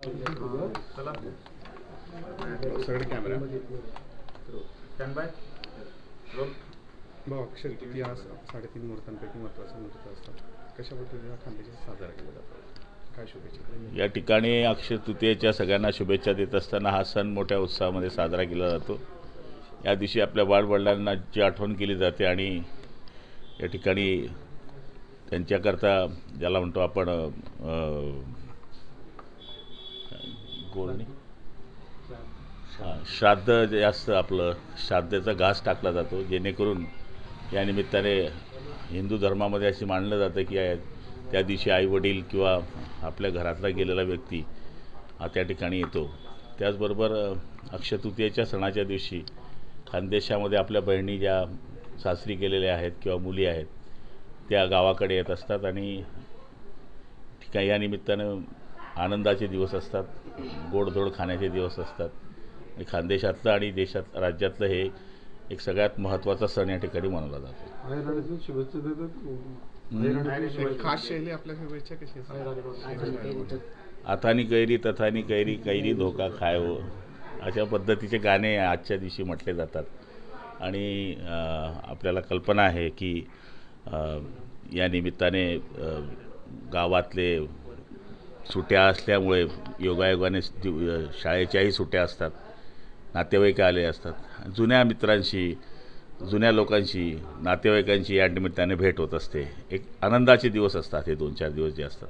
चला सगळे camera stand by role. भाऊ अक्षर किती आज 3.5 मुहूर्तांपैकी महत्त्वाचा मुहूर्त असतात, कशा पद्धतीने हा खानदेशात साजरा केला जातो, काय शुभेच्छा? या ठिकाणी अक्षय तृतीयेच्या सगळ्यांना शुभेच्छा देत असताना हा सण मोठ्या उत्साहामध्ये साजरा केला जातो। या दिवशी आपल्या वाडवडिलांना जी आठवण केली जाते आणि या ठिकाणी त्यांच्याकरता ज्याला म्हणतो आपण गोळणी श्राद्ध जे असतं आपलं श्राद्धाचा घास टाकला जातो, जेणेकरून या निमित्ताने हिंदू धर्मामध्ये असे मानलं जातं की त्या दिवशी आईवडील किंवा आपल्या घरातला गेलेला व्यक्ती हा त्या ठिकाणी येतो। त्याचबरोबर अक्षय तृतीयेच्या सणाच्या दिवशी खानदेशामध्ये आपल्या बहिणी ज्या सासरी गेलेल्या आहेत किंवा मुली आहेत त्या गावाकडे येत असतात आणि ठिकाणी या निमित्तानं आनंदाचे दिवस असतात, गोडधोड खाण्याचे दिवस असतात आणि खानदेशातलं आणि देशात राज्यातलं हे एक सगळ्यात महत्त्वाचा सण या ठिकाणी मानला जातो। खास शैली आपल्या शुभेच्छा कशी? अथानी कैरी तथानी कैरी कैरी धोका खाय हो, अशा पद्धतीचे गाणे आजच्या दिवशी म्हटले जातात आणि आपल्याला कल्पना आहे की या निमित्ताने गावातले सुट्ट्या असल्यामुळे योगायोगाने शाळेच्याही सुट्ट्या असतात, नातेवाईक आले असतात, जुन्या मित्रांशी जुन्या लोकांशी नातेवाईकांची या निमित्ताने भेट होत असते। एक आनंदाचे दिवस असतात हे 2-4 दिवस जे असतात।